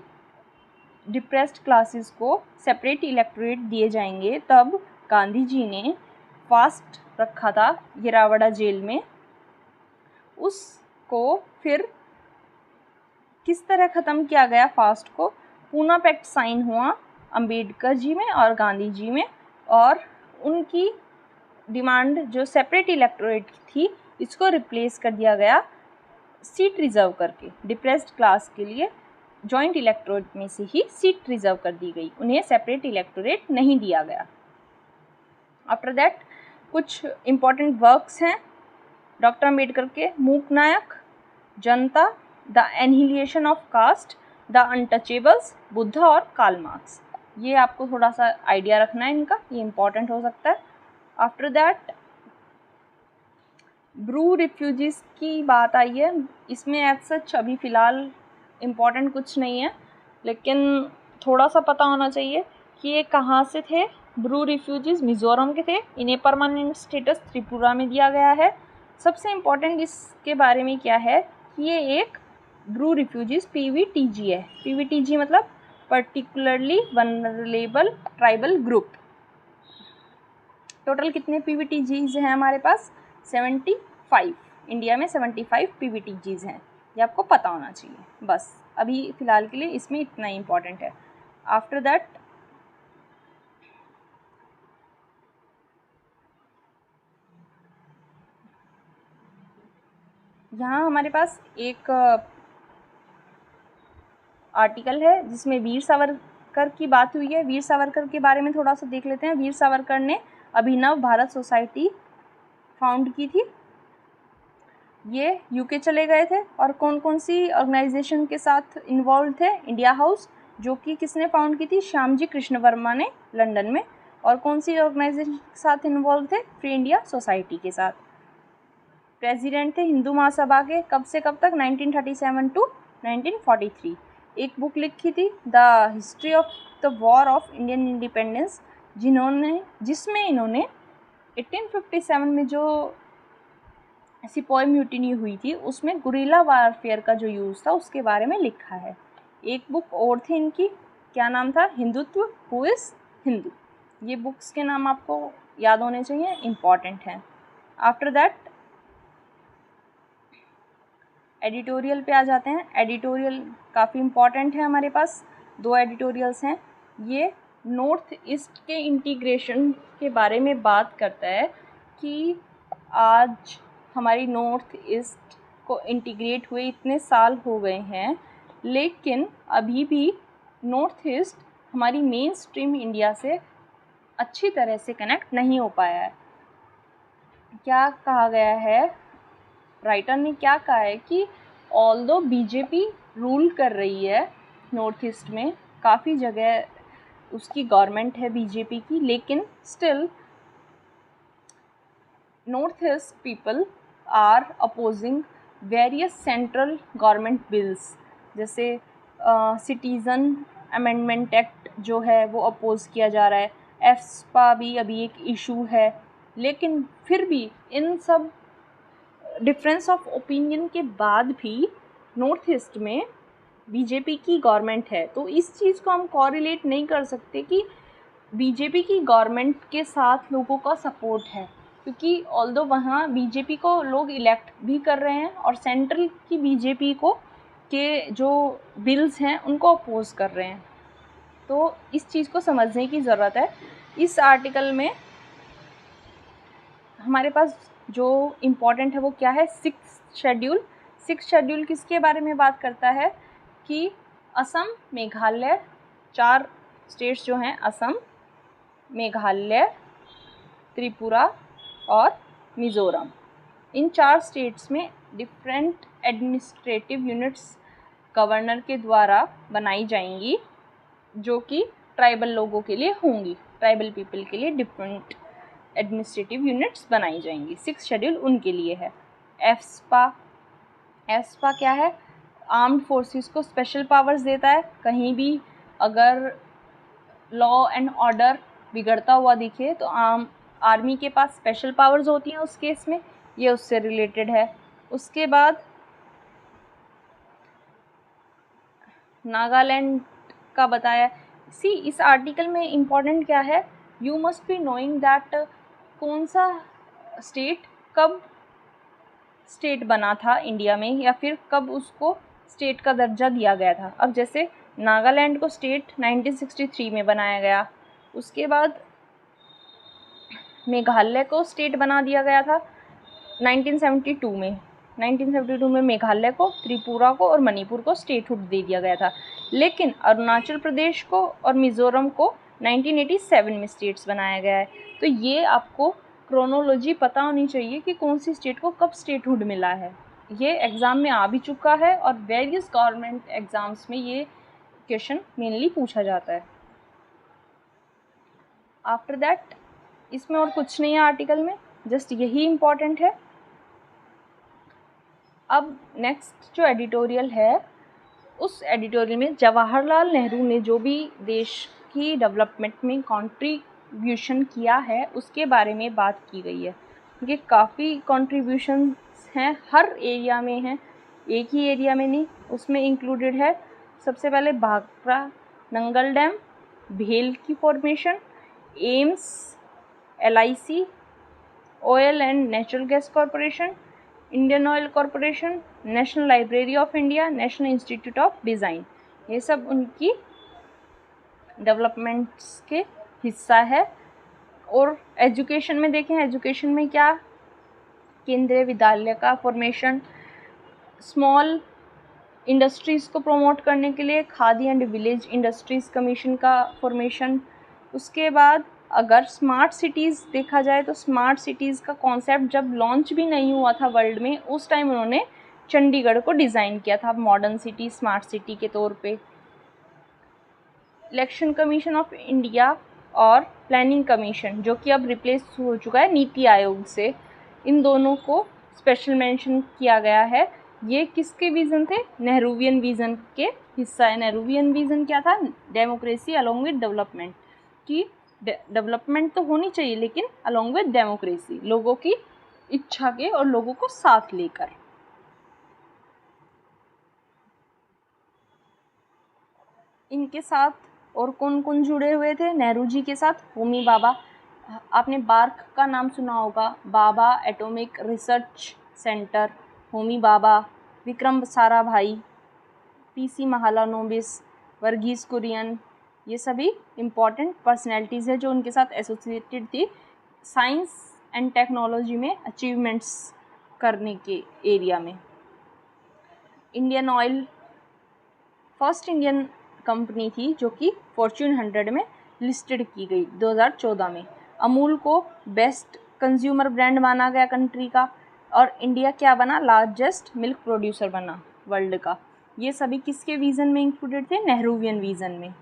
डिप्रेस्ड क्लासेस को सेपरेट इलेक्टोरेट दिए जाएंगे, तब गांधी जी ने फास्ट रखा था येरावड़ा जेल में। उसको फिर किस तरह ख़त्म किया गया फास्ट को? पूना पैक्ट साइन हुआ अंबेडकर जी में और गांधी जी में, और उनकी डिमांड जो सेपरेट इलेक्टोरेट थी इसको रिप्लेस कर दिया गया सीट रिज़र्व करके। डिप्रेस्ड क्लास के लिए जॉइंट इलेक्टोरेट में से ही सीट रिज़र्व कर दी गई, उन्हें सेपरेट इलेक्टोरेट नहीं दिया गया। आफ्टर दैट कुछ इम्पॉर्टेंट वर्क्स हैं डॉक्टर अम्बेडकर के: Mook Nayak, Janata, the annihilation of caste, the untouchables, Buddha और कार्ल मार्क्स। ये आपको थोड़ा सा आइडिया रखना है इनका, ये इम्पॉर्टेंट हो सकता है। आफ्टर दैट ब्रू रिफ्यूजीज़ की बात आई है। इसमें एज सच अभी फ़िलहाल इम्पॉर्टेंट कुछ नहीं है, लेकिन थोड़ा सा पता होना चाहिए कि ये कहाँ से थे। ब्रू रिफ्यूजीज़ मिज़ोरम के थे। इन्हें परमानेंट स्टेटस त्रिपुरा में दिया गया है। सबसे इम्पॉर्टेंट इसके बारे में क्या है कि ये एक ब्रू रिफ्यूजीज़ PVTG है। PVTG मतलब particularly vulnerable tribal group. Total कितने PVTGs हैं हमारे पास? 75। इंडिया में 75 PVTGs हैं। ये आपको पता होना चाहिए। बस अभी फ़िलहाल के लिए इसमें इतना ही इम्पॉर्टेंट है। आफ्टर दैट यहाँ हमारे पास एक आर्टिकल है जिसमें वीर सावरकर की बात हुई है। वीर सावरकर के बारे में थोड़ा सा देख लेते हैं। वीर सावरकर ने अभिनव भारत सोसाइटी फाउंड की थी। ये यूके चले गए थे और कौन कौन सी ऑर्गेनाइजेशन के साथ इन्वॉल्व थे? इंडिया हाउस, जो कि किसने फाउंड की थी? श्यामजी कृष्ण वर्मा ने लंदन में। और कौन सी ऑर्गेनाइजेशन के साथ इन्वॉल्व थे? फ्री इंडिया सोसाइटी के साथ। प्रेसिडेंट थे हिंदू महासभा के कब से कब तक? 1937 टू 1943। एक बुक लिखी थी the history of the war of Indian independence, जिसमें इन्होंने 1857 में जो सिपाही म्यूटिनी हुई थी उसमें गुरिल्ला वारफेयर का जो यूज़ था उसके बारे में लिखा है। एक बुक और थी इनकी, क्या नाम था? Hindutva, who is Hindu. ये बुक्स के नाम आपको याद होने चाहिए, इम्पॉर्टेंट हैं। आफ्टर दैट एडिटोरियल पे आ जाते हैं। एडिटोरियल काफ़ी इम्पॉर्टेंट है हमारे पास। 2 एडिटोरियल्स हैं। ये नॉर्थ ईस्ट के इंटीग्रेशन के बारे में बात करता है कि आज हमारी नॉर्थ ईस्ट को इंटीग्रेट हुए इतने साल हो गए हैं, लेकिन अभी भी नॉर्थ ईस्ट हमारी मेन स्ट्रीम इंडिया से अच्छी तरह से कनेक्ट नहीं हो पाया है। क्या कहा गया है? राइटर ने क्या कहा है कि ऑल्दो बीजेपी रूल कर रही है नॉर्थ ईस्ट में, काफ़ी जगह उसकी गवर्नमेंट है बीजेपी की, लेकिन still North East people are opposing various central government bills, जैसे सिटीज़न अमेंडमेंट एक्ट जो है वो अपोज किया जा रहा है। एफ्स्पा भी अभी एक इशू है, लेकिन फिर भी इन सब डिफरेंस ऑफ ओपिनियन के बाद भी नॉर्थ ईस्ट में बीजेपी की गवर्नमेंट है। तो इस चीज़ को हम कॉरिलेट नहीं कर सकते कि बीजेपी की गवर्नमेंट के साथ लोगों का सपोर्ट है, क्योंकि ऑल्दो वहाँ बीजेपी को लोग इलेक्ट भी कर रहे हैं और सेंट्रल की बीजेपी को के जो बिल्स हैं उनको अपोज कर रहे हैं। तो इस चीज़ को समझने की ज़रूरत है। इस आर्टिकल में हमारे पास जो इम्पॉर्टेंट है वो क्या है? 6th schedule. 6th शेड्यूल किसके बारे में बात करता है कि असम, मेघालय, 4 स्टेट्स जो हैं, असम, मेघालय, त्रिपुरा और मिज़ोरम, इन 4 स्टेट्स में डिफरेंट एडमिनिस्ट्रेटिव यूनिट्स गवर्नर के द्वारा बनाई जाएंगी, जो कि ट्राइबल लोगों के लिए होंगी। ट्राइबल पीपल के लिए डिफरेंट एडमिनिस्ट्रेटिव यूनिट्स बनाई जाएंगी। 6th शेड्यूल उनके लिए है। एफ्स्पा क्या है? आर्म्ड फोर्सेस को स्पेशल पावर्स देता है। कहीं भी अगर लॉ एंड ऑर्डर बिगड़ता हुआ दिखे तो आर्मी के पास स्पेशल पावर्स होती हैं उस केस में, ये उससे रिलेटेड है। उसके बाद नागालैंड का बताया। इस आर्टिकल में इम्पॉर्टेंट क्या है? You must be knowing that कौन सा स्टेट कब स्टेट बना था इंडिया में, या फिर कब उसको स्टेट का दर्जा दिया गया था। अब जैसे नागालैंड को स्टेट 1963 में बनाया गया, उसके बाद मेघालय को स्टेट बना दिया गया था 1972 में। 1972 में मेघालय को, त्रिपुरा को और मणिपुर को स्टेटहुड दे दिया गया था, लेकिन अरुणाचल प्रदेश को और मिज़ोरम को 1987 में स्टेट्स बनाया गया है। तो ये आपको क्रोनोलॉजी पता होनी चाहिए कि कौन सी स्टेट को कब स्टेटहुड मिला है। ये एग्ज़ाम में आ भी चुका है और वेरियस गवर्नमेंट एग्ज़ाम्स में ये क्वेश्चन मेनली पूछा जाता है। आफ्टर दैट इसमें और कुछ नहीं है आर्टिकल में, जस्ट यही इम्पॉर्टेंट है। अब नेक्स्ट जो एडिटोरियल है, उस एडिटोरियल में जवाहरलाल नेहरू ने जो भी देश की डेवलपमेंट में कंट्रीब्यूशन किया है उसके बारे में बात की गई है। ये काफ़ी कंट्रीब्यूशंस हैं, हर एरिया में हैं, एक ही एरिया में नहीं। उसमें इंक्लूडेड है सबसे पहले भाखड़ा नंगल डैम, भेल की formation, AIIMS, LIC, oil and natural gas corporation, Indian oil corporation, national library of India, national institute of design, ये सब उनकी डेवलपमेंट्स के हिस्सा है। और एजुकेशन में देखें, एजुकेशन में क्या, केंद्रीय विद्यालय का फॉर्मेशन, स्मॉल इंडस्ट्रीज़ को प्रमोट करने के लिए khadi and village industries commission का फॉर्मेशन। उसके बाद अगर स्मार्ट सिटीज़ देखा जाए तो स्मार्ट सिटीज़ का कॉन्सेप्ट जब लॉन्च भी नहीं हुआ था वर्ल्ड में, उस टाइम उन्होंने चंडीगढ़ को डिज़ाइन किया था मॉडर्न सिटी, स्मार्ट सिटी के तौर पे। इलेक्शन कमीशन ऑफ इंडिया और प्लानिंग कमीशन, जो कि अब रिप्लेस हो चुका है नीति आयोग से, इन दोनों को स्पेशल मेंशन किया गया है। ये किसके विज़न थे? नेहरूवियन विज़न के हिस्सा है। नेहरूवियन विज़न क्या था? डेमोक्रेसी अलोंग विद डेवलपमेंट, कि डेवलपमेंट तो होनी चाहिए लेकिन अलोंग विद डेमोक्रेसी, लोगों की इच्छा के और लोगों को साथ लेकर। इनके साथ और कौन कौन जुड़े हुए थे नेहरू जी के साथ? होमी भाभा, आपने बार्क का नाम सुना होगा, Bhabha atomic research centre, Homi Bhabha, Vikram Sarabhai, PC Mahalanobis, Verghese Kurien, ये सभी इम्पॉर्टेंट पर्सनैलिटीज़ है जो उनके साथ एसोसिएटेड थी साइंस एंड टेक्नोलॉजी में अचीवमेंट्स करने के एरिया में। Indian oil first Indian company थी जो कि फॉर्च्यून 100 में लिस्टेड की गई 2014 में। अमूल को बेस्ट कंज्यूमर ब्रांड माना गया कंट्री का, और इंडिया क्या बना? लार्जेस्ट मिल्क प्रोड्यूसर बना वर्ल्ड का। ये सभी किसके विज़न में इंक्लूडेड थे? नेहरूवियन विज़न में।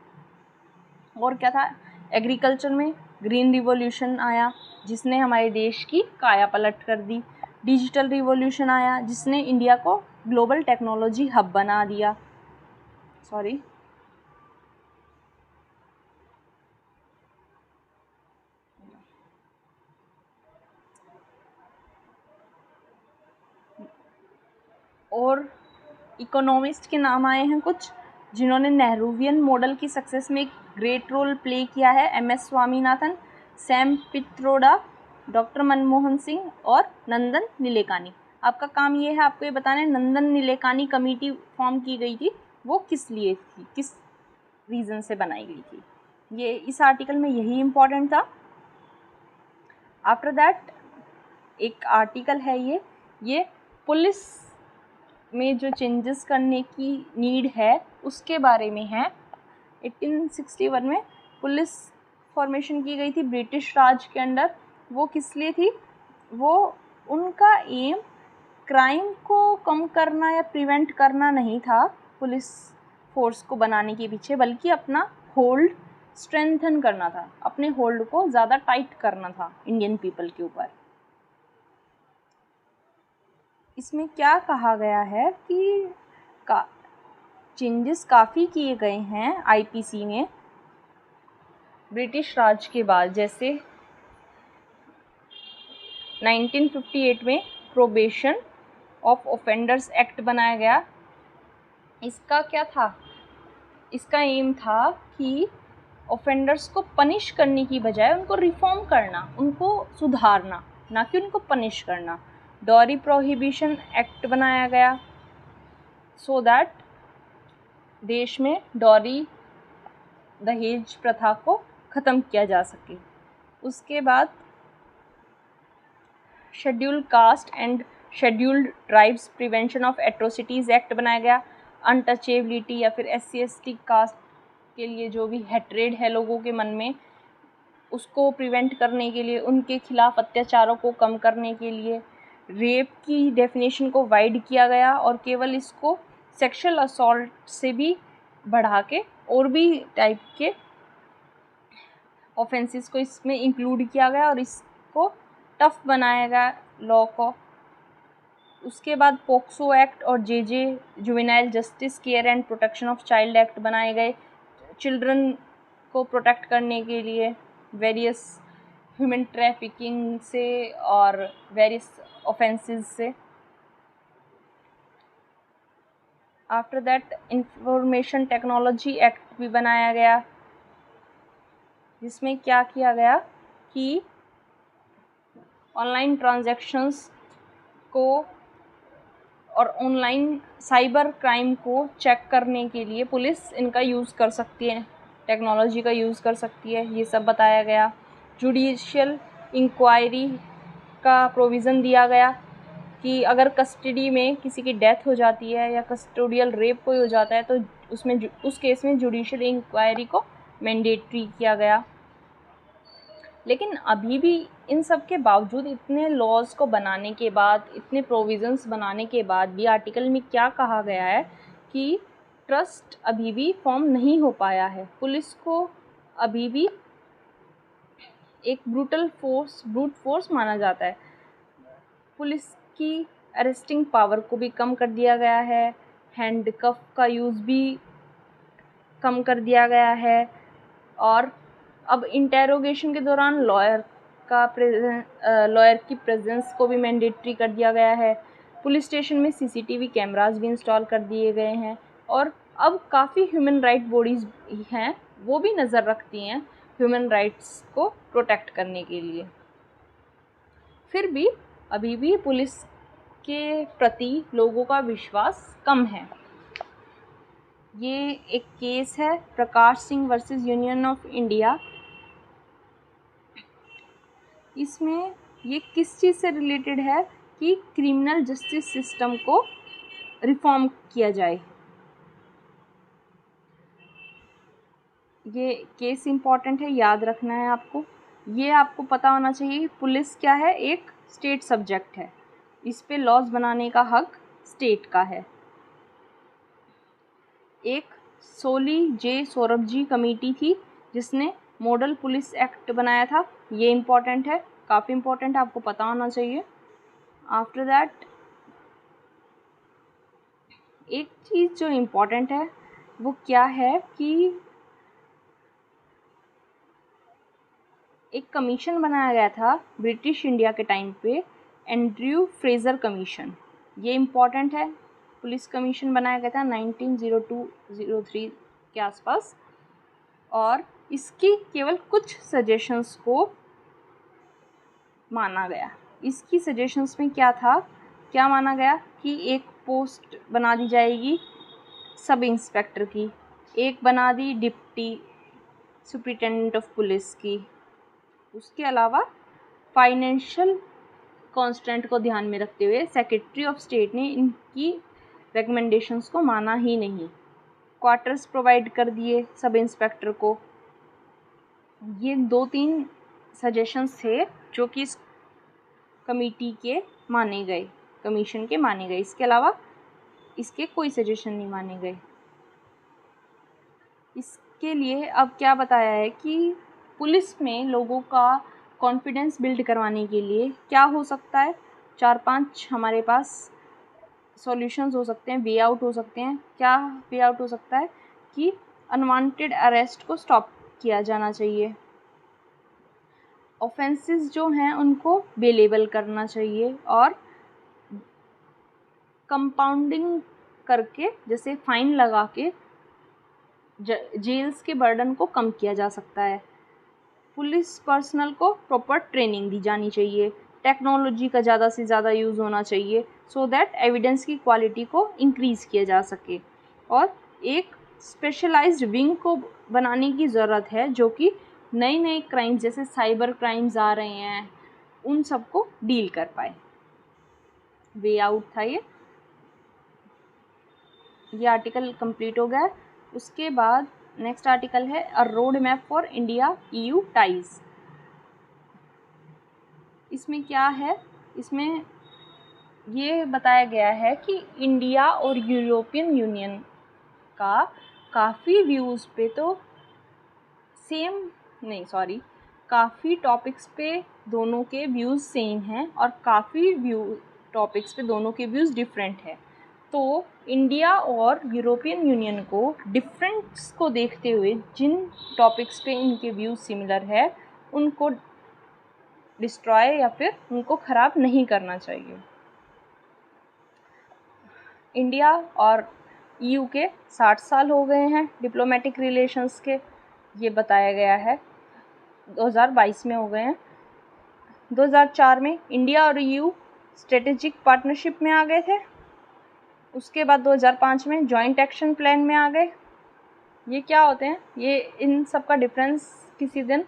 और क्या था? एग्रीकल्चर में ग्रीन रिवॉल्यूशन आया जिसने हमारे देश की काया पलट कर दी। डिजिटल रिवॉल्यूशन आया जिसने इंडिया को ग्लोबल टेक्नोलॉजी हब बना दिया। और इकोनॉमिस्ट के नाम आए हैं कुछ जिन्होंने नेहरूवियन मॉडल की सक्सेस में एक ग्रेट रोल प्ले किया है। MS Swaminathan, Sam Pitroda, doctor Manmohan Singh और नंदन नीलेकानी। आपका काम ये है आपको ये बताना है नंदन नीलेकानी कमेटी फॉर्म की गई थी, वो किस लिए थी, किस रीज़न से बनाई गई थी, ये इस आर्टिकल में यही इम्पॉर्टेंट था। आफ्टर दैट एक आर्टिकल है ये पुलिस में जो चेंजेस करने की नीड है उसके बारे में है। 1861 में पुलिस फॉर्मेशन की गई थी ब्रिटिश राज के अंडर। वो किस लिए थी? वो उनका एम क्राइम को कम करना या प्रिवेंट करना नहीं था पुलिस फोर्स को बनाने के पीछे, बल्कि अपना होल्ड स्ट्रेंथन करना था, अपने होल्ड को ज़्यादा टाइट करना था इंडियन पीपल के ऊपर। इसमें क्या कहा गया है कि चेंजेस काफ़ी किए गए हैं IPC में ब्रिटिश राज के बाद। जैसे 1958 में प्रोबेशन ऑफ ऑफेंडर्स एक्ट बनाया गया। इसका क्या था? इसका एम था कि ऑफेंडर्स को पनिश करने की बजाय उनको रिफॉर्म करना, उनको सुधारना, ना कि उनको पनिश करना। डॉरी प्रोहिबिशन एक्ट बनाया गया सो दैट देश में डॉरी दहेज प्रथा को ख़त्म किया जा सके। उसके बाद scheduled caste and scheduled tribes prevention of atrocities act बनाया गया। अनटचेबिलिटी या फिर SC/ST कास्ट के लिए जो भी हेट्रेड है लोगों के मन में, उसको प्रिवेंट करने के लिए, उनके खिलाफ अत्याचारों को कम करने के लिए रेप की डेफिनेशन को वाइड किया गया और केवल इसको सेक्सुअल असॉल्ट से भी बढ़ा के और भी टाइप के ऑफेंसेस को इसमें इंक्लूड किया गया और इसको टफ बनाया गया लॉ को। उसके बाद पोक्सो एक्ट और J juvenile justice care and protection of child act बनाए गए, चिल्ड्रन को प्रोटेक्ट करने के लिए वेरियस ह्यूमन ट्रैफिकिंग से और वेरियस ऑफेंसेस से। After that information technology act भी बनाया गया, जिसमें क्या किया गया कि ऑनलाइन ट्रांजैक्शंस को और ऑनलाइन साइबर क्राइम को चेक करने के लिए पुलिस इनका यूज़ कर सकती है, टेक्नोलॉजी का यूज़ कर सकती है, ये सब बताया गया। जुडिशियल इंक्वायरी का प्रोविज़न दिया गया कि अगर कस्टडी में किसी की डेथ हो जाती है या कस्टोडियल रेप कोई हो जाता है तो उसमें उस केस में जुडिशियल इंक्वायरी को मैंडेटरी किया गया। लेकिन अभी भी इन सब के बावजूद, इतने लॉज को बनाने के बाद, इतने प्रोविज़न्स बनाने के बाद भी आर्टिकल में क्या कहा गया है कि ट्रस्ट अभी भी फॉर्म नहीं हो पाया है। पुलिस को अभी भी एक ब्रूट फोर्स माना जाता है। पुलिस की अरेस्टिंग पावर को भी कम कर दिया गया है, हैंडकफ का यूज़ भी कम कर दिया गया है और अब इंटेरोगेशन के दौरान लॉयर की प्रेजेंस को भी मैंडेटरी कर दिया गया है। पुलिस स्टेशन में सीसीटीवी कैमरास भी इंस्टॉल कर दिए गए हैं और अब काफ़ी ह्यूमन राइट बॉडीज़ हैं, वो भी नज़र रखती हैं ह्यूमन राइट्स को प्रोटेक्ट करने के लिए। फिर भी अभी भी पुलिस के प्रति लोगों का विश्वास कम है। ये एक केस है Prakash Singh versus Union of India. इसमें ये किस चीज़ से रिलेटेड है कि क्रिमिनल जस्टिस सिस्टम को रिफॉर्म किया जाए। ये केस इम्पॉर्टेंट है, याद रखना है आपको। ये आपको पता होना चाहिए पुलिस क्या है, एक स्टेट सब्जेक्ट है, इस पे लॉज बनाने का हक स्टेट का है। एक सोली जे सोरबजी कमेटी थी जिसने मॉडल पुलिस एक्ट बनाया था, ये इम्पॉर्टेंट है, काफ़ी इम्पॉर्टेंट है, आपको पता होना चाहिए। आफ्टर दैट एक चीज़ जो इम्पॉर्टेंट है वो क्या है कि एक कमीशन बनाया गया था ब्रिटिश इंडिया के टाइम पे, एंड्रयू फ्रेज़र कमीशन, ये इम्पॉर्टेंट है। पुलिस कमीशन बनाया गया था 1902-03 के आसपास और इसकी केवल कुछ सजेशंस को माना गया। इसकी सजेशंस में क्या माना गया कि एक पोस्ट बना दी जाएगी सब इंस्पेक्टर की, एक बना दी डिप्टी सुपरिटेंडेंट ऑफ पुलिस की। उसके अलावा फाइनेंशियल कॉन्स्टेंट को ध्यान में रखते हुए सेक्रेटरी ऑफ स्टेट ने इनकी रिकमेंडेशंस को माना ही नहीं। क्वार्टर्स प्रोवाइड कर दिए सब इंस्पेक्टर को। ये 2-3 सजेशंस थे जो कि इस कमेटी के माने गए, कमीशन के माने गए। इसके अलावा इसके कोई सजेशन नहीं माने गए। इसके लिए अब क्या बताया है कि पुलिस में लोगों का कॉन्फिडेंस बिल्ड करवाने के लिए क्या हो सकता है, 4-5 हमारे पास सॉल्यूशंस हो सकते हैं, वे आउट हो सकते हैं। क्या वे आउट हो सकता है कि अनवांटेड अरेस्ट को स्टॉप किया जाना चाहिए, ऑफेंसेस जो हैं उनको बेलेबल करना चाहिए और कंपाउंडिंग करके, जैसे फ़ाइन लगा के जेल्स के बर्डन को कम किया जा सकता है। पुलिस पर्सनल को प्रॉपर ट्रेनिंग दी जानी चाहिए, टेक्नोलॉजी का ज़्यादा से ज़्यादा यूज़ होना चाहिए सो दैट एविडेंस की क्वालिटी को इंक्रीज़ किया जा सके। और एक स्पेशलाइज्ड विंग को बनाने की ज़रूरत है जो कि नए नए क्राइम्स जैसे साइबर क्राइम्स आ रहे हैं उन सब को डील कर पाए। वे आउट था ये आर्टिकल कंप्लीट हो गया। उसके बाद नेक्स्ट आर्टिकल है a road map for India EU ties. इसमें क्या है, इसमें ये बताया गया है कि इंडिया और यूरोपियन यूनियन का काफ़ी व्यूज़ पे तो सेम नहीं सॉरी, काफ़ी टॉपिक्स पे दोनों के व्यूज़ सेम हैं और काफ़ी टॉपिक्स पे दोनों के व्यूज़ डिफरेंट है। तो इंडिया और यूरोपियन यूनियन को डिफरेंस को देखते हुए जिन टॉपिक्स पे इनके व्यूज़ सिमिलर है उनको डिस्ट्रॉय या फिर उनको ख़राब नहीं करना चाहिए। इंडिया और ईयू के 60 साल हो गए हैं डिप्लोमेटिक रिलेशंस के, ये बताया गया है 2022 में हो गए हैं। 2004 में इंडिया और ईयू स्ट्रेटेजिक पार्टनरशिप में आ गए थे। उसके बाद 2005 में जॉइंट एक्शन प्लान में आ गए। ये क्या होते हैं, ये इन सब का डिफरेंस किसी दिन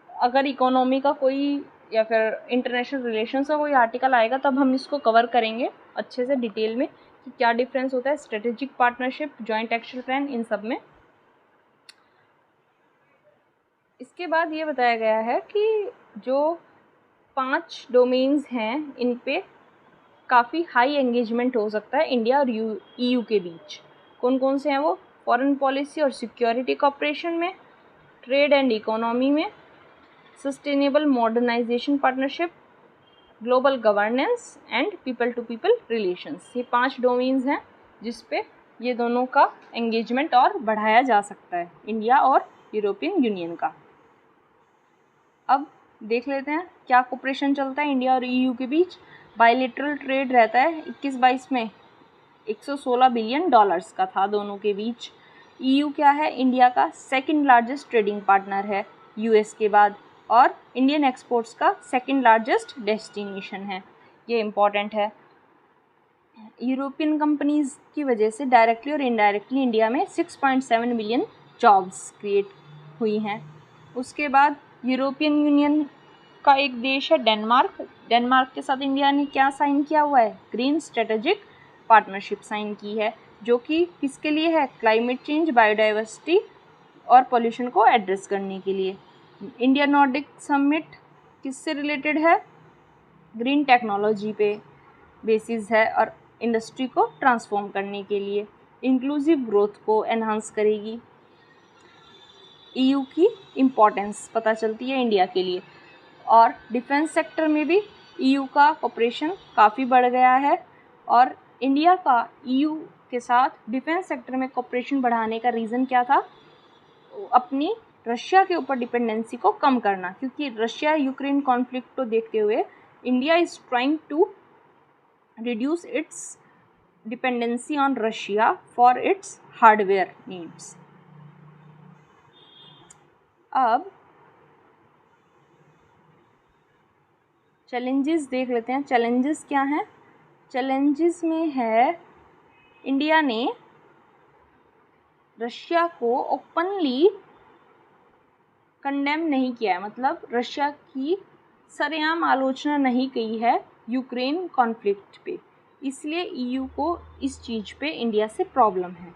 अगर इकोनॉमी का कोई या फिर इंटरनेशनल रिलेशंस का कोई आर्टिकल आएगा तब हम इसको कवर करेंगे अच्छे से डिटेल में कि क्या डिफरेंस होता है strategic partnership, joint action plan, इन सब में। इसके बाद ये बताया गया है कि जो 5 डोमेन्स हैं इन पे काफ़ी हाई एंगेजमेंट हो सकता है इंडिया और ईयू के बीच। कौन कौन से हैं वो? फॉरेन पॉलिसी और सिक्योरिटी कोऑपरेशन में, ट्रेड एंड इकोनॉमी में, sustainable modernisation partnership, global governance and people to people relations. ये 5 डोमेन्स हैं जिस पे ये दोनों का एंगेजमेंट और बढ़ाया जा सकता है, इंडिया और यूरोपियन यूनियन का। अब देख लेते हैं क्या कोऑपरेशन चलता है इंडिया और ईयू के बीच। बायलैटरल ट्रेड रहता है 21-22 में $116 बिलियन का था दोनों के बीच। ईयू क्या है? इंडिया का सेकंड लार्जेस्ट ट्रेडिंग पार्टनर है यूएस के बाद और इंडियन एक्सपोर्ट्स का सेकंड लार्जेस्ट डेस्टिनेशन है। ये इम्पॉर्टेंट है। यूरोपियन कंपनीज़ की वजह से डायरेक्टली और इनडायरेक्टली इंडिया में 6.7 मिलियन जॉब्स क्रिएट हुई हैं। उसके बाद यूरोपियन यूनियन का एक देश है डेनमार्क। डेनमार्क के साथ इंडिया ने क्या साइन किया हुआ है? ग्रीन स्ट्रेटेजिक पार्टनरशिप साइन की है, जो कि किसके लिए है? क्लाइमेट चेंज, बायोडाइवर्सिटी और पोल्यूशन को एड्रेस करने के लिए। इंडिया नॉर्डिक समिट किससे रिलेटेड है? ग्रीन टेक्नोलॉजी पे बेसिस है और इंडस्ट्री को ट्रांसफॉर्म करने के लिए इंक्लूसिव ग्रोथ को एनहांस करेगी। ईयू की इम्पोर्टेंस पता चलती है इंडिया के लिए। और डिफेंस सेक्टर में भी ईयू का कोऑपरेशन काफ़ी बढ़ गया है और इंडिया का ईयू के साथ डिफेंस सेक्टर में कोऑपरेशन बढ़ाने का रीज़न क्या था? अपनी रशिया के ऊपर डिपेंडेंसी को कम करना, क्योंकि रशिया यूक्रेन कॉन्फ्लिक्ट को देखते हुए India is trying to reduce its dependency on Russia for its hardware needs. अब चैलेंजेस देख लेते हैं। चैलेंजेस क्या हैं? चैलेंजेस में है इंडिया ने रशिया को ओपनली कंडेम नहीं किया है, मतलब रशिया की सरेआम आलोचना नहीं की है यूक्रेन कॉन्फ्लिक्ट पे, इसलिए ईयू को इस चीज़ पे इंडिया से प्रॉब्लम है।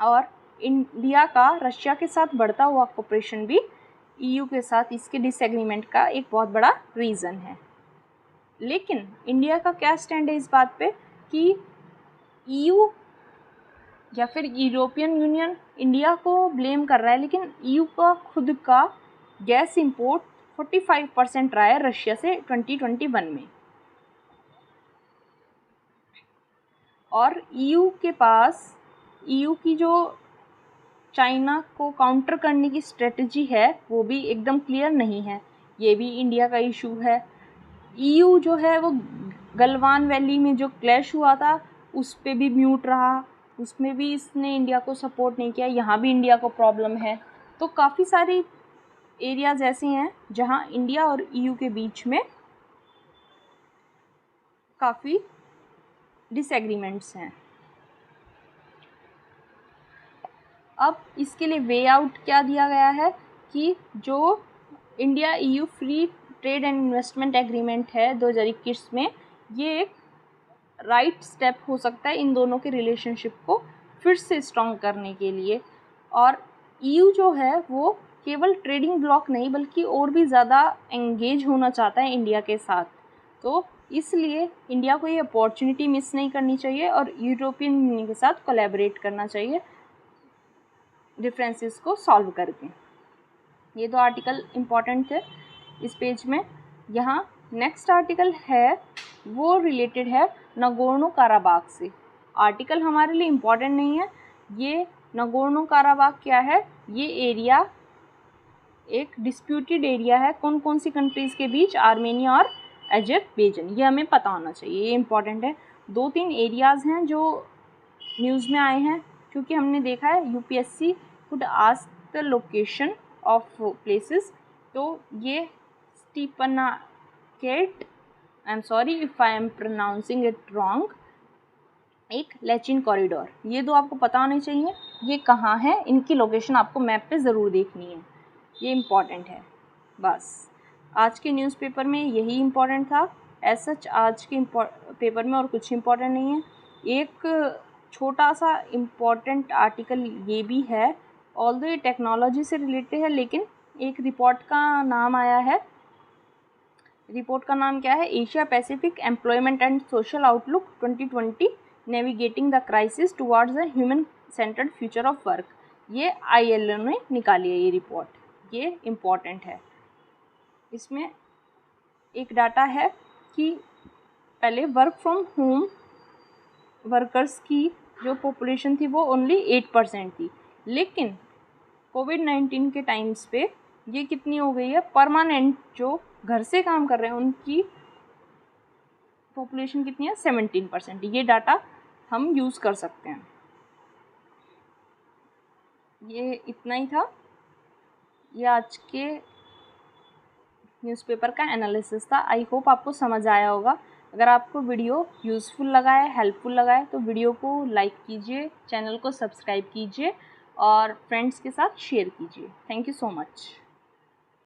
और इंडिया का रशिया के साथ बढ़ता हुआ कोऑपरेशन भी ईयू के साथ इसके डिसएग्रीमेंट का एक बहुत बड़ा रीज़न है। लेकिन इंडिया का क्या स्टैंड है इस बात पे कि ईयू या फिर यूरोपियन यूनियन इंडिया को ब्लेम कर रहा है, लेकिन ईयू का खुद का गैस इंपोर्ट 45% रहा है रशिया से 2021 में। और ईयू के पास ईयू की जो चाइना को काउंटर करने की स्ट्रेटजी है वो भी एकदम क्लियर नहीं है, ये भी इंडिया का इशू है। ईयू जो है वो गलवान वैली में जो क्लैश हुआ था उस पे भी म्यूट रहा, उसमें भी इसने इंडिया को सपोर्ट नहीं किया, यहाँ भी इंडिया को प्रॉब्लम है। तो काफ़ी सारी एरियाज़ ऐसे हैं जहाँ इंडिया और ईयू के बीच में काफ़ी डिसएग्रीमेंट्स हैं। अब इसके लिए वे आउट क्या दिया गया है कि जो India EU free trade and investment agreement है 2021 में, ये एक राइट स्टेप हो सकता है इन दोनों के रिलेशनशिप को फिर से स्ट्रॉन्ग करने के लिए। और ईयू जो है वो केवल ट्रेडिंग ब्लॉक नहीं बल्कि और भी ज़्यादा एंगेज होना चाहता है इंडिया के साथ, तो इसलिए इंडिया को ये अपॉर्चुनिटी मिस नहीं करनी चाहिए और यूरोपियन यूनियन के साथ कोलैबोरेट करना चाहिए डिफरेंसेस को सॉल्व करके। ये दो आर्टिकल इम्पॉर्टेंट थे इस पेज में। यहाँ नेक्स्ट आर्टिकल है वो रिलेटेड है नगोर्नो काराबाग से। आर्टिकल हमारे लिए इम्पॉर्टेंट नहीं है। ये नगोर्नो काराबाग क्या है, ये एरिया एक डिस्प्यूटेड एरिया है कौन कौन सी कंट्रीज़ के बीच, आर्मेनिया और अजरबैजान। ये हमें पता होना चाहिए, ये इम्पॉर्टेंट है। 2-3 एरियाज़ हैं जो न्यूज़ में आए हैं, क्योंकि हमने देखा है UPSC could ask the location of places. तो ये Stepanakert, I am sorry if I am pronouncing it wrong, एक लेचिन कॉरिडोर, ये दो आपको पता होने चाहिए। ये कहाँ है, इनकी लोकेशन आपको मैप पे ज़रूर देखनी है, ये इम्पॉर्टेंट है। बस आज के न्यूज़पेपर में यही इम्पॉर्टेंट था। एज सच आज के पेपर में और कुछ इम्पॉर्टेंट नहीं है। एक छोटा सा इम्पॉर्टेंट आर्टिकल ये भी है, ऑल्दो ये टेक्नोलॉजी से रिलेटेड है, लेकिन एक रिपोर्ट का नाम आया है। रिपोर्ट का नाम क्या है, Asia Pacific employment and social outlook 2020 navigating the crisis towards the human centred future of work. ये ILO ने निकाली है ये रिपोर्ट, ये इम्पॉर्टेंट है। इसमें एक डाटा है कि पहले वर्क फ्रॉम होम वर्कर्स की जो पॉपुलेशन थी वो ओनली 8% थी, लेकिन कोविड-19 के टाइम्स पे ये कितनी हो गई है, परमानेंट जो घर से काम कर रहे हैं उनकी पॉपुलेशन कितनी है, 17%। ये डाटा हम यूज़ कर सकते हैं। ये इतना ही था, ये आज के न्यूज़पेपर का एनालिसिस था। आई होप आपको समझ आया होगा। अगर आपको वीडियो यूज़फुल लगा है, हेल्पफुल लगा है, तो वीडियो को लाइक कीजिए, चैनल को सब्सक्राइब कीजिए और फ्रेंड्स के साथ शेयर कीजिए। Thank you so much.